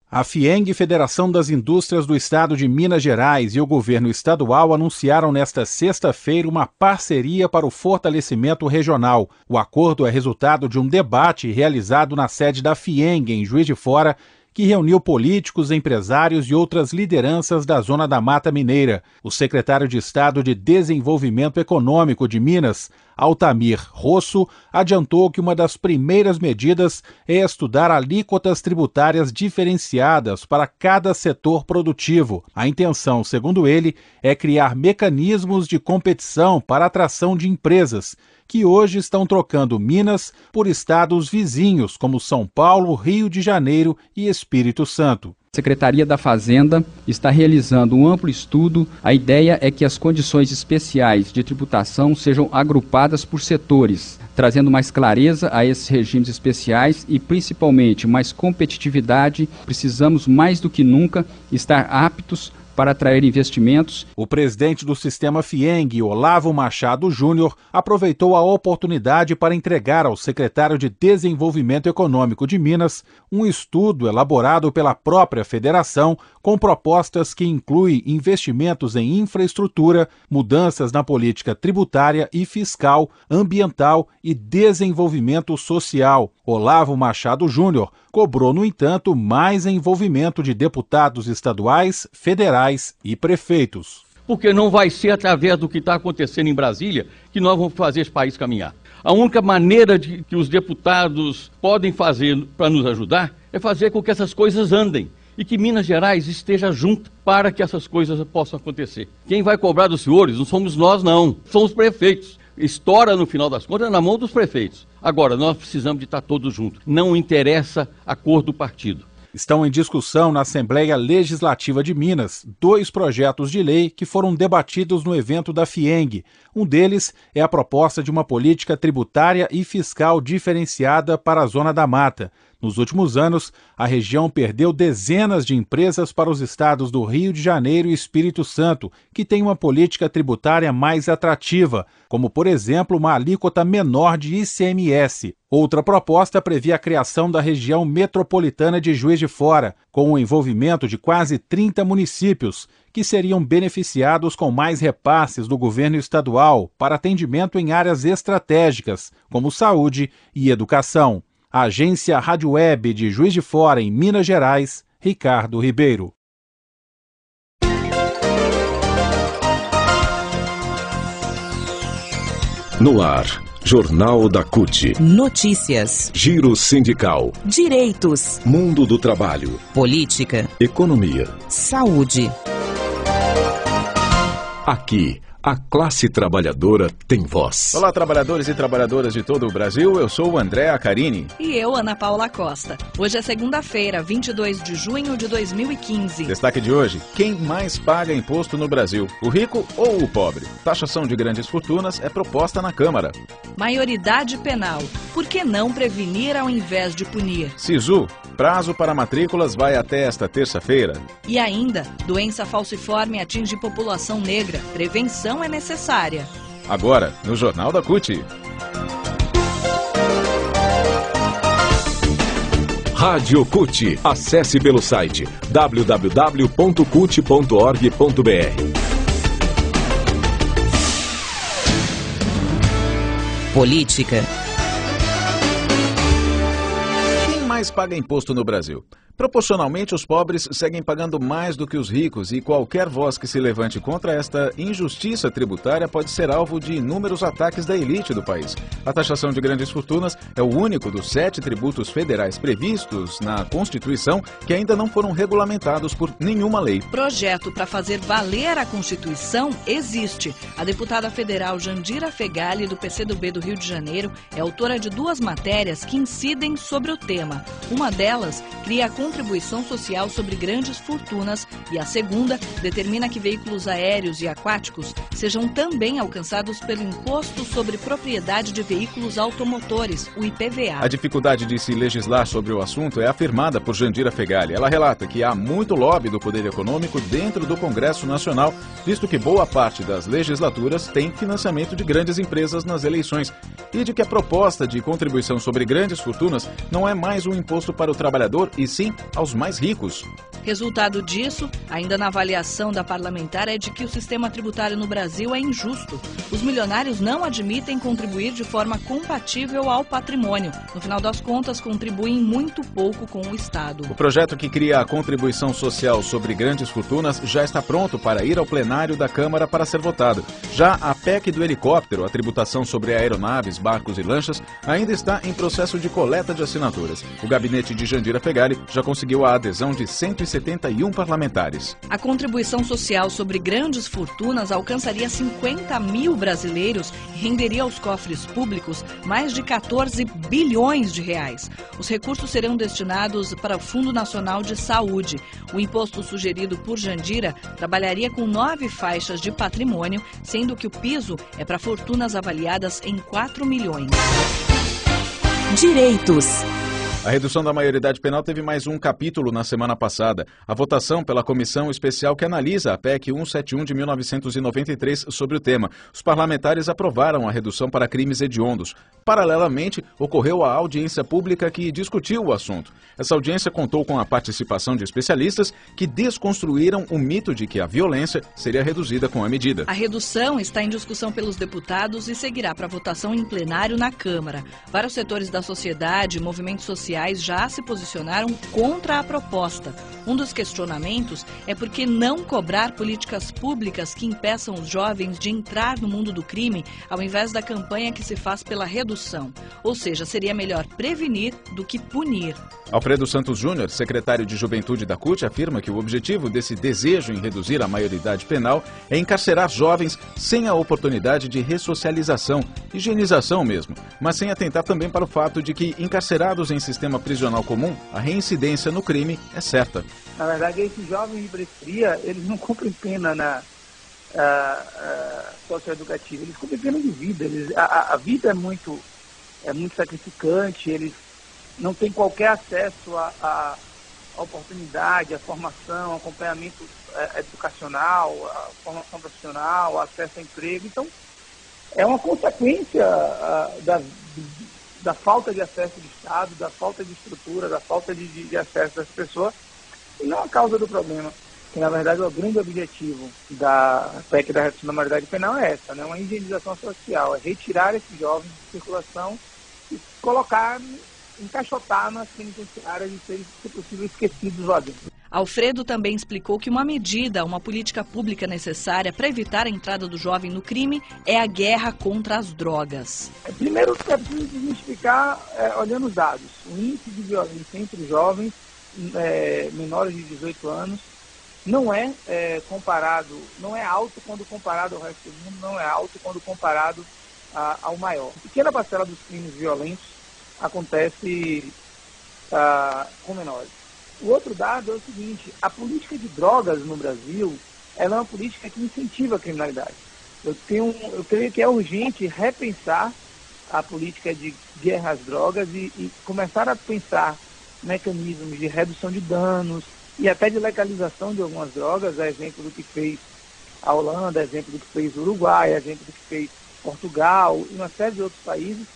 A FIENG, Federação das Indústrias do Estado de Minas Gerais, e o governo estadual anunciaram nesta sexta-feira uma parceria para o fortalecimento regional. O acordo é resultado de um debate realizado na sede da FIENG, em Juiz de Fora, que reuniu políticos, empresários e outras lideranças da Zona da Mata Mineira. O secretário de Estado de Desenvolvimento Econômico de Minas, Altamir Rosso, adiantou que uma das primeiras medidas é estudar alíquotas tributárias diferenciadas para cada setor produtivo. A intenção, segundo ele, é criar mecanismos de competição para a atração de empresas, que hoje estão trocando Minas por estados vizinhos, como São Paulo, Rio de Janeiro e Espírito Santo. A Secretaria da Fazenda está realizando um amplo estudo. A ideia é que as condições especiais de tributação sejam agrupadas por setores, trazendo mais clareza a esses regimes especiais e, principalmente, mais competitividade. Precisamos, mais do que nunca, estar aptos para atrair investimentos. O presidente do sistema FIENG, Olavo Machado Júnior, aproveitou a oportunidade para entregar ao secretário de Desenvolvimento Econômico de Minas um estudo elaborado pela própria federação com propostas que incluem investimentos em infraestrutura, mudanças na política tributária e fiscal, ambiental e desenvolvimento social. Olavo Machado Júnior cobrou, no entanto, mais envolvimento de deputados estaduais, federais e prefeitos. Porque não vai ser através do que está acontecendo em Brasília que nós vamos fazer esse país caminhar. A única maneira que os deputados podem fazer para nos ajudar é fazer com que essas coisas andem e que Minas Gerais esteja junto para que essas coisas possam acontecer. Quem vai cobrar dos senhores não somos nós, não, são os prefeitos. Estoura, no final das contas, na mão dos prefeitos. Agora, nós precisamos de estar todos juntos. Não interessa a cor do partido. Estão em discussão na Assembleia Legislativa de Minas 2 projetos de lei que foram debatidos no evento da FIENG. Um deles é a proposta de uma política tributária e fiscal diferenciada para a Zona da Mata. Nos últimos anos, a região perdeu dezenas de empresas para os estados do Rio de Janeiro e Espírito Santo, que têm uma política tributária mais atrativa, como, por exemplo, uma alíquota menor de ICMS. Outra proposta previa a criação da região metropolitana de Juiz de Fora, com o envolvimento de quase 30 municípios, que seriam beneficiados com mais repasses do governo estadual para atendimento em áreas estratégicas, como saúde e educação. A agência Rádio Web de Juiz de Fora, em Minas Gerais, Ricardo Ribeiro. No ar, Jornal da CUT. Notícias. Giro sindical. Direitos. Mundo do trabalho. Política. Economia. Saúde. Aqui, a classe trabalhadora tem voz. Olá, trabalhadores e trabalhadoras de todo o Brasil. Eu sou o André Acarini. E eu, Ana Paula Costa. Hoje é segunda-feira, 22 de junho de 2015. Destaque de hoje: quem mais paga imposto no Brasil, o rico ou o pobre? Taxação de grandes fortunas é proposta na Câmara. Maioridade penal. Por que não prevenir ao invés de punir? SISU, prazo para matrículas vai até esta terça-feira. E ainda, doença falciforme atinge população negra. Prevenção é necessária. Agora, no Jornal da CUT. Rádio CUT. Acesse pelo site www.cut.org.br. Política. Quem mais paga imposto no Brasil? Proporcionalmente, os pobres seguem pagando mais do que os ricos e qualquer voz que se levante contra esta injustiça tributária pode ser alvo de inúmeros ataques da elite do país. A taxação de grandes fortunas é o único dos 7 tributos federais previstos na Constituição que ainda não foram regulamentados por nenhuma lei. Projeto para fazer valer a Constituição existe. A deputada federal Jandira Fegali, do PCdoB do Rio de Janeiro, é autora de 2 matérias que incidem sobre o tema. Uma delas cria a contribuição social sobre grandes fortunas e a segunda determina que veículos aéreos e aquáticos sejam também alcançados pelo Imposto sobre Propriedade de Veículos Automotores, o IPVA. A dificuldade de se legislar sobre o assunto é afirmada por Jandira Fegali. Ela relata que há muito lobby do poder econômico dentro do Congresso Nacional, visto que boa parte das legislaturas tem financiamento de grandes empresas nas eleições, e de que a proposta de contribuição sobre grandes fortunas não é mais um imposto para o trabalhador, e sim aos mais ricos. Resultado disso, ainda na avaliação da parlamentar, é de que o sistema tributário no Brasil é injusto. Os milionários não admitem contribuir de forma compatível ao patrimônio. No final das contas, contribuem muito pouco com o Estado. O projeto que cria a contribuição social sobre grandes fortunas já está pronto para ir ao plenário da Câmara para ser votado. Já a PEC do helicóptero, a tributação sobre aeronaves, barcos e lanchas, ainda está em processo de coleta de assinaturas. O gabinete de Jandira Fegali já conseguiu a adesão de 171 parlamentares. A contribuição social sobre grandes fortunas alcançaria 50 mil brasileiros e renderia aos cofres públicos mais de 14 bilhões de reais. Os recursos serão destinados para o Fundo Nacional de Saúde. O imposto sugerido por Jandira trabalharia com 9 faixas de patrimônio, sendo que o piso é para fortunas avaliadas em 4 milhões. Direitos. A redução da maioridade penal teve mais um capítulo na semana passada. A votação pela comissão especial que analisa a PEC 171 de 1993 sobre o tema. Os parlamentares aprovaram a redução para crimes hediondos. Paralelamente, ocorreu a audiência pública que discutiu o assunto. Essa audiência contou com a participação de especialistas que desconstruíram o mito de que a violência seria reduzida com a medida. A redução está em discussão pelos deputados e seguirá para votação em plenário na Câmara. Vários setores da sociedade e movimentos sociais já se posicionaram contra a proposta. Um dos questionamentos é por que não cobrar políticas públicas que impeçam os jovens de entrar no mundo do crime, ao invés da campanha que se faz pela redução. Ou seja, seria melhor prevenir do que punir. Alfredo Santos Júnior, secretário de Juventude da CUT, afirma que o objetivo desse desejo em reduzir a maioridade penal é encarcerar jovens sem a oportunidade de ressocialização, higienização mesmo, mas sem atentar também para o fato de que, encarcerados em sistema prisional comum, a reincidência no crime é certa. Na verdade, esses jovens de periferia, eles não cumprem pena na socioeducativa, eles cumprem pena de vida. A vida é muito sacrificante, eles não têm qualquer acesso à oportunidade, à formação, ao acompanhamento educacional, à formação profissional, acesso a emprego. Então, é uma consequência da falta de acesso do Estado, da falta de estrutura, da falta de acesso das pessoas, e não a causa do problema. Que, na verdade, o grande objetivo da PEC da redução da maioridade penal é essa, né? Uma higienização social, é retirar esses jovens de circulação e colocar, encaixotar nas penitenciárias e serem, se possível, esquecidos lá dentro. Alfredo também explicou que uma medida, uma política pública necessária para evitar a entrada do jovem no crime é a guerra contra as drogas. Primeiro, é preciso desmistificar, olhando os dados. O índice de violência entre os jovens menores de 18 anos não é alto quando comparado ao resto do mundo, não é alto quando comparado ao maior. A pequena parcela dos crimes violentos acontece com menores. O outro dado é o seguinte: a política de drogas no Brasil, ela é uma política que incentiva a criminalidade. Eu creio que é urgente repensar a política de guerra às drogas e começar a pensar mecanismos de redução de danos e até de legalização de algumas drogas, a exemplo do que fez a Holanda, a exemplo do que fez o Uruguai, a exemplo do que fez Portugal e uma série de outros países,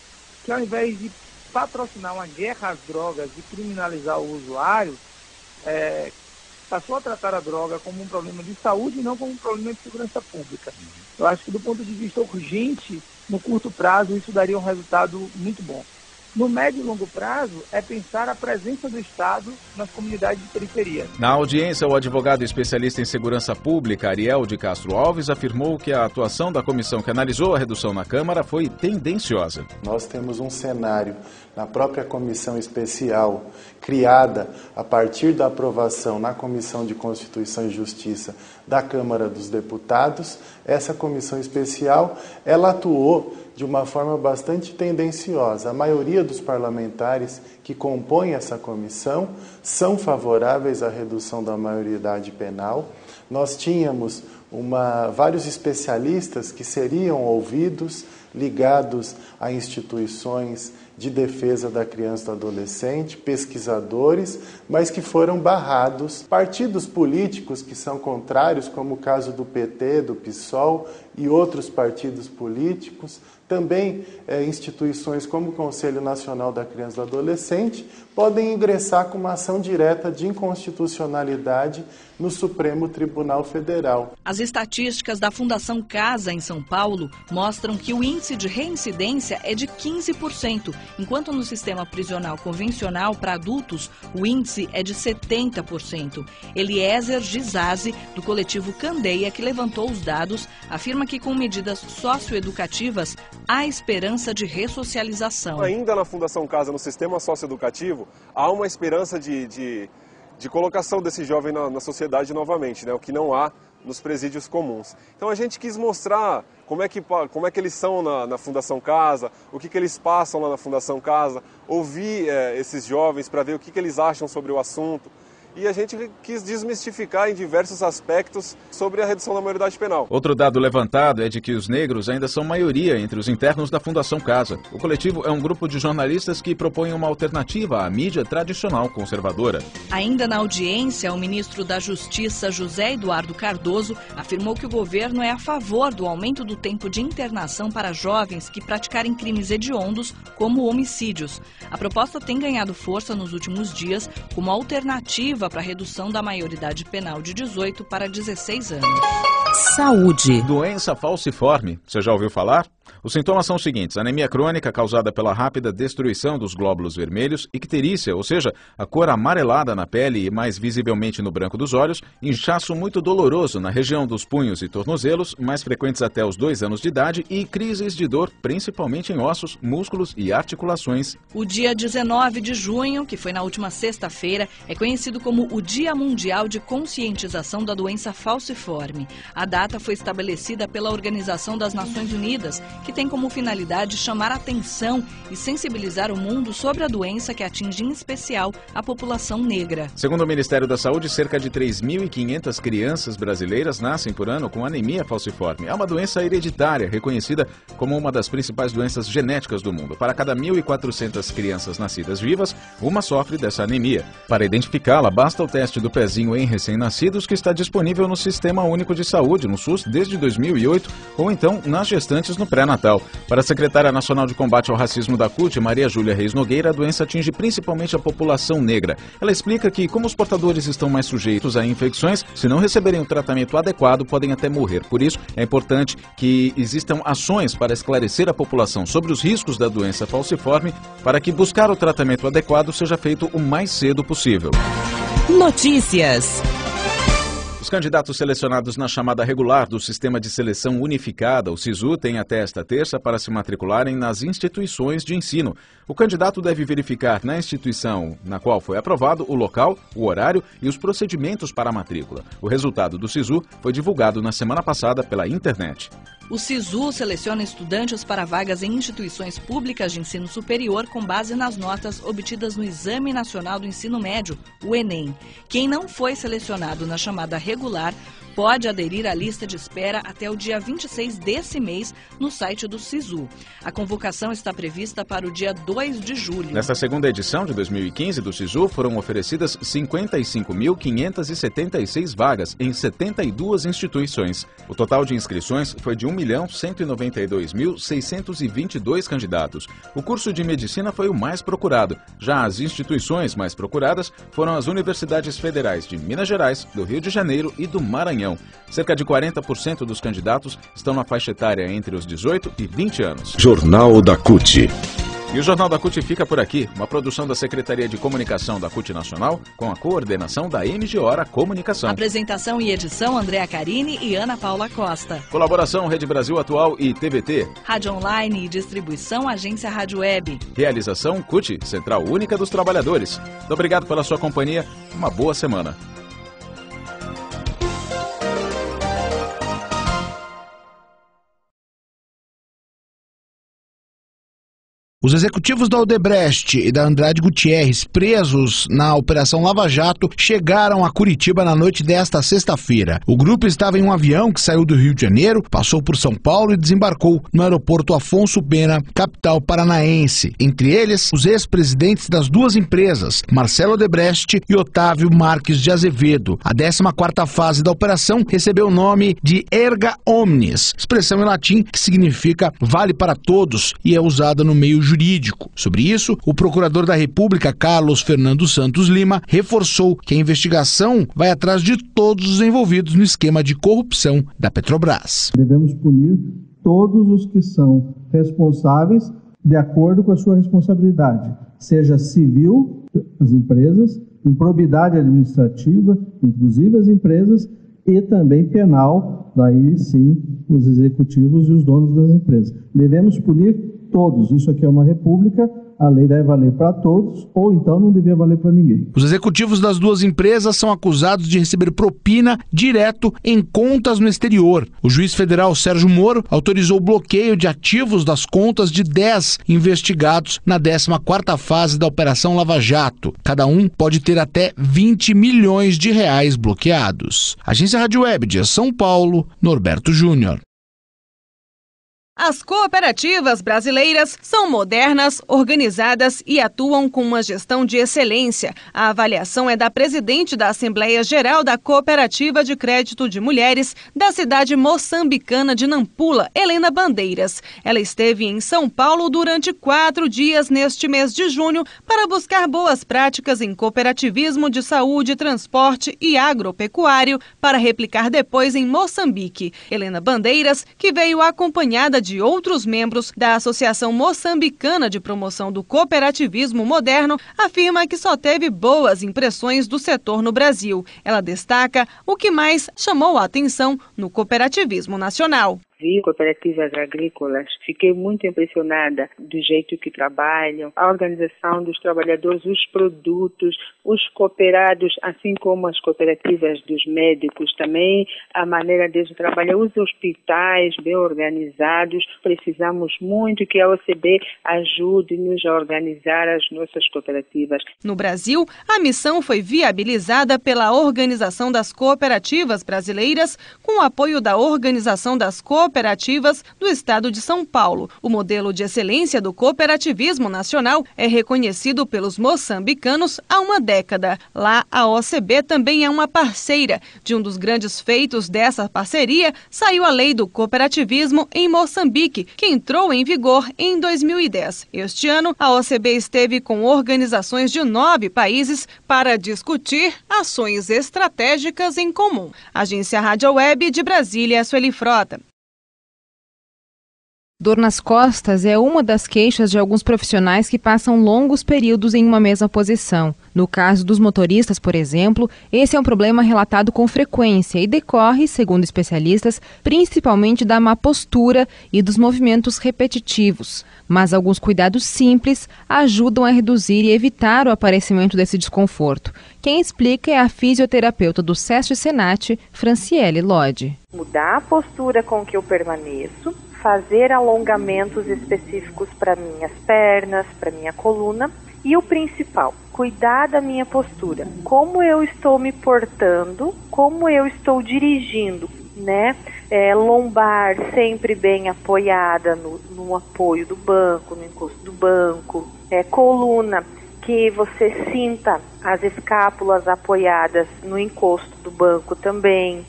que ao invés de patrocinar uma guerra às drogas e criminalizar o usuário, passou a tratar a droga como um problema de saúde e não como um problema de segurança pública. Eu acho que do ponto de vista urgente, no curto prazo, isso daria um resultado muito bom. No médio e longo prazo, é pensar a presença do Estado nas comunidades de periferia. Na audiência, o advogado especialista em segurança pública, Ariel de Castro Alves, afirmou que a atuação da comissão que analisou a redução na Câmara foi tendenciosa. Nós temos um cenário na própria comissão especial, criada a partir da aprovação na Comissão de Constituição e Justiça da Câmara dos Deputados. Essa comissão especial, ela atuou de uma forma bastante tendenciosa. A maioria dos parlamentares que compõem essa comissão são favoráveis à redução da maioridade penal. Nós tínhamos vários especialistas que seriam ouvidos, ligados a instituições de defesa da criança e do adolescente, pesquisadores, mas que foram barrados. Partidos políticos que são contrários, como o caso do PT, do PSOL e outros partidos políticos, também instituições como o Conselho Nacional da Criança e do Adolescente, podem ingressar com uma ação direta de inconstitucionalidade no Supremo Tribunal Federal. As estatísticas da Fundação Casa, em São Paulo, mostram que o índice de reincidência é de 15%, enquanto no sistema prisional convencional para adultos, o índice é de 70%. Eliezer Gizazi, do coletivo Candeia, que levantou os dados, afirma que com medidas socioeducativas há esperança de ressocialização. Ainda na Fundação Casa, no sistema socioeducativo, há uma esperança de colocação desse jovem na sociedade novamente, né? O que não há nos presídios comuns. Então a gente quis mostrar como é que eles são na Fundação Casa, o que eles passam lá na Fundação Casa, ouvir esses jovens para ver o que eles acham sobre o assunto. E a gente quis desmistificar em diversos aspectos sobre a redução da maioridade penal. Outro dado levantado é de que os negros ainda são maioria entre os internos da Fundação Casa. O coletivo é um grupo de jornalistas que propõe uma alternativa à mídia tradicional conservadora. Ainda na audiência, o ministro da Justiça, José Eduardo Cardoso, afirmou que o governo é a favor do aumento do tempo de internação para jovens que praticarem crimes hediondos, como homicídios. A proposta tem ganhado força nos últimos dias como alternativa para a redução da maioridade penal de 18 para 16 anos. Saúde. Doença falciforme. Você já ouviu falar? Os sintomas são os seguintes: anemia crônica causada pela rápida destruição dos glóbulos vermelhos, icterícia, ou seja, a cor amarelada na pele e mais visivelmente no branco dos olhos, inchaço muito doloroso na região dos punhos e tornozelos, mais frequentes até os 2 anos de idade, e crises de dor, principalmente em ossos, músculos e articulações. O dia 19 de junho, que foi na última sexta-feira, é conhecido como o Dia Mundial de Conscientização da Doença Falciforme. A data foi estabelecida pela Organização das Nações Unidas, que tem como finalidade chamar a atenção e sensibilizar o mundo sobre a doença que atinge em especial a população negra. Segundo o Ministério da Saúde, cerca de 3.500 crianças brasileiras nascem por ano com anemia falciforme. É uma doença hereditária, reconhecida como uma das principais doenças genéticas do mundo. Para cada 1.400 crianças nascidas vivas, uma sofre dessa anemia. Para identificá-la, basta o teste do pezinho em recém-nascidos, que está disponível no Sistema Único de Saúde, no SUS, desde 2008, ou então nas gestantes no pré-natal. Para a secretária nacional de combate ao racismo da CUT, Maria Júlia Reis Nogueira, a doença atinge principalmente a população negra. Ela explica que, como os portadores estão mais sujeitos a infecções, se não receberem o tratamento adequado, podem até morrer. Por isso, é importante que existam ações para esclarecer a população sobre os riscos da doença falciforme, para que buscar o tratamento adequado seja feito o mais cedo possível. Notícias. Os candidatos selecionados na chamada regular do Sistema de Seleção Unificada, o SISU, têm até esta terça para se matricularem nas instituições de ensino. O candidato deve verificar na instituição na qual foi aprovado o local, o horário e os procedimentos para a matrícula. O resultado do SISU foi divulgado na semana passada pela internet. O SISU seleciona estudantes para vagas em instituições públicas de ensino superior com base nas notas obtidas no Exame Nacional do Ensino Médio, o Enem. Quem não foi selecionado na chamada regular pode aderir à lista de espera até o dia 26 desse mês no site do SISU. A convocação está prevista para o dia 2 de julho. Nesta segunda edição de 2015 do SISU, foram oferecidas 55.576 vagas em 72 instituições. O total de inscrições foi de 1.192.622 candidatos. O curso de medicina foi o mais procurado. Já as instituições mais procuradas foram as universidades federais de Minas Gerais, do Rio de Janeiro e do Maranhão. Cerca de 40% dos candidatos estão na faixa etária entre os 18 e 20 anos. Jornal da CUT. E o Jornal da CUT fica por aqui, uma produção da Secretaria de Comunicação da CUT Nacional, com a coordenação da MGORA Comunicação. Apresentação e edição, Andréa Carini e Ana Paula Costa. Colaboração, Rede Brasil Atual e TVT. Rádio Online e distribuição, Agência Rádio Web. Realização CUT, Central Única dos Trabalhadores. Muito obrigado pela sua companhia, uma boa semana. Os executivos da Odebrecht e da Andrade Gutierrez, presos na Operação Lava Jato, chegaram a Curitiba na noite desta sexta-feira. O grupo estava em um avião que saiu do Rio de Janeiro, passou por São Paulo e desembarcou no aeroporto Afonso Pena, capital paranaense. Entre eles, os ex-presidentes das duas empresas, Marcelo Odebrecht e Otávio Marques de Azevedo. A 14ª fase da operação recebeu o nome de Erga Omnes, expressão em latim que significa vale para todos e é usada no meio jurídico. Sobre isso, o procurador da República, Carlos Fernando Santos Lima, reforçou que a investigação vai atrás de todos os envolvidos no esquema de corrupção da Petrobras. Devemos punir todos os que são responsáveis de acordo com a sua responsabilidade, seja civil, as empresas, improbidade administrativa, inclusive as empresas, e também penal, daí sim, os executivos e os donos das empresas. Devemos punir todos. Isso aqui é uma república, a lei deve valer para todos, ou então não devia valer para ninguém. Os executivos das duas empresas são acusados de receber propina direto em contas no exterior. O juiz federal Sérgio Moro autorizou o bloqueio de ativos das contas de 10 investigados na 14ª fase da Operação Lava Jato. Cada um pode ter até 20 milhões de reais bloqueados. Agência Rádio Web de São Paulo, Norberto Júnior. As cooperativas brasileiras são modernas, organizadas e atuam com uma gestão de excelência. A avaliação é da presidente da Assembleia Geral da Cooperativa de Crédito de Mulheres da cidade moçambicana de Nampula, Helena Bandeiras. Ela esteve em São Paulo durante 4 dias neste mês de junho para buscar boas práticas em cooperativismo de saúde, transporte e agropecuário para replicar depois em Moçambique. Helena Bandeiras, que veio acompanhada de outros membros da Associação Moçambicana de Promoção do Cooperativismo Moderno, afirma que só teve boas impressões do setor no Brasil. Ela destaca o que mais chamou a atenção no cooperativismo nacional. Vi cooperativas agrícolas, fiquei muito impressionada do jeito que trabalham, a organização dos trabalhadores, os produtos, os cooperados, assim como as cooperativas dos médicos também, a maneira deles trabalhar, os hospitais bem organizados. Precisamos muito que a OCB ajude-nos a organizar as nossas cooperativas. No Brasil, a missão foi viabilizada pela Organização das Cooperativas Brasileiras, com o apoio da Organização das Cooperativas do Estado de São Paulo. O modelo de excelência do cooperativismo nacional é reconhecido pelos moçambicanos há uma década. Lá, a OCB também é uma parceira. De um dos grandes feitos dessa parceria, saiu a Lei do Cooperativismo em Moçambique, que entrou em vigor em 2010. Este ano, a OCB esteve com organizações de 9 países para discutir ações estratégicas em comum. Agência Rádio Web de Brasília, Sueli Frota. Dor nas costas é uma das queixas de alguns profissionais que passam longos períodos em uma mesma posição. No caso dos motoristas, por exemplo, esse é um problema relatado com frequência e decorre, segundo especialistas, principalmente da má postura e dos movimentos repetitivos. Mas alguns cuidados simples ajudam a reduzir e evitar o aparecimento desse desconforto. Quem explica é a fisioterapeuta do SESC Senat, Franciele Lodi. Mudar a postura com que eu permaneço, fazer alongamentos específicos para minhas pernas, para minha coluna e o principal, cuidar da minha postura, como eu estou me portando, como eu estou dirigindo, né? Lombar sempre bem apoiada no apoio do banco, no encosto do banco, coluna, que você sinta as escápulas apoiadas no encosto do banco também.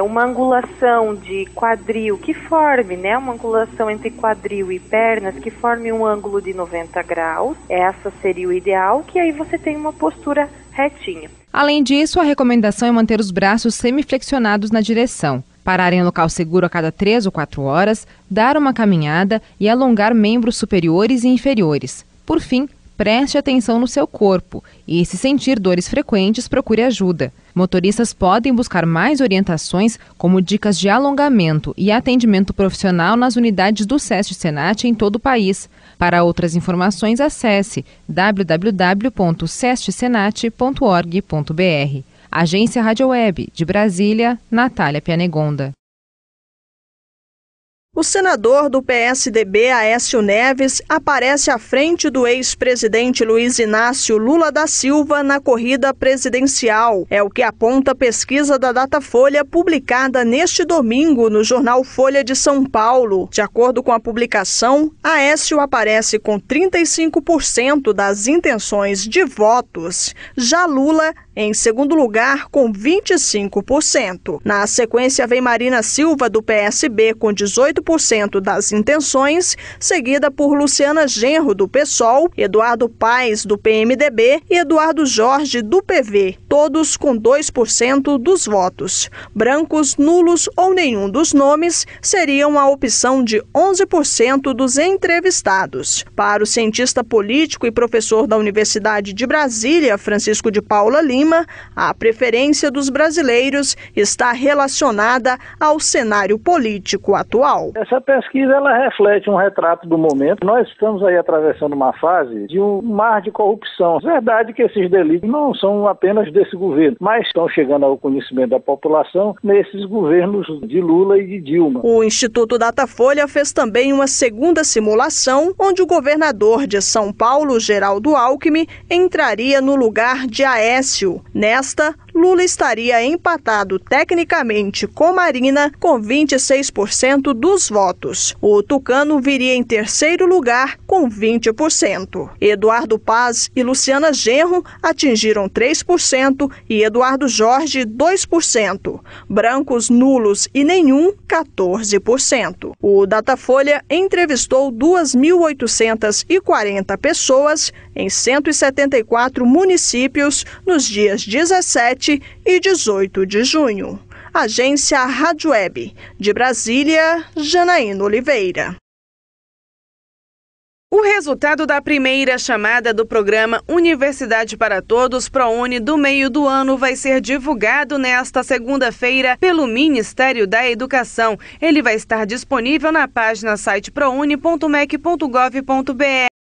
Uma angulação de quadril que forme, uma angulação entre quadril e pernas que forme um ângulo de 90 graus. Essa seria o ideal, que aí você tem uma postura retinha. Além disso, a recomendação é manter os braços semiflexionados na direção, parar em local seguro a cada 3 ou 4 horas, dar uma caminhada e alongar membros superiores e inferiores. Por fim, preste atenção no seu corpo e, se sentir dores frequentes, procure ajuda. Motoristas podem buscar mais orientações, como dicas de alongamento e atendimento profissional nas unidades do SESC Senat em todo o país. Para outras informações, acesse www.sescsenat.org.br. Agência Rádio Web, de Brasília, Natália Pianegonda. O senador do PSDB, Aécio Neves, aparece à frente do ex-presidente Luiz Inácio Lula da Silva na corrida presidencial. É o que aponta a pesquisa da Datafolha publicada neste domingo no jornal Folha de São Paulo. De acordo com a publicação, Aécio aparece com 35% das intenções de votos. Já Lula em segundo lugar com 25%. Na sequência vem Marina Silva, do PSB, com 18% das intenções, seguida por Luciana Genro, do PSOL, Eduardo Paes, do PMDB e Eduardo Jorge, do PV, todos com 2% dos votos. Brancos, nulos ou nenhum dos nomes seriam a opção de 11% dos entrevistados. Para o cientista político e professor da Universidade de Brasília, Francisco de Paula Lima, a preferência dos brasileiros está relacionada ao cenário político atual. Essa pesquisa ela reflete um retrato do momento. Nós estamos aí atravessando uma fase de um mar de corrupção. É verdade que esses delitos não são apenas desse governo, mas estão chegando ao conhecimento da população nesses governos de Lula e de Dilma. O Instituto Datafolha fez também uma segunda simulação, onde o governador de São Paulo, Geraldo Alckmin, entraria no lugar de Aécio. Nesta, Lula estaria empatado tecnicamente com Marina, com 26% dos votos. O tucano viria em terceiro lugar, com 20%. Eduardo Paes e Luciana Genro atingiram 3% e Eduardo Jorge, 2%. Brancos, nulos e nenhum, 14%. O Datafolha entrevistou 2.840 pessoas em 174 municípios nos dias 17 e 18 de junho. Agência Rádio Web. De Brasília, Janaína Oliveira. O resultado da primeira chamada do programa Universidade para Todos ProUni do meio do ano vai ser divulgado nesta segunda-feira pelo Ministério da Educação. Ele vai estar disponível na página site prouni.mec.gov.br.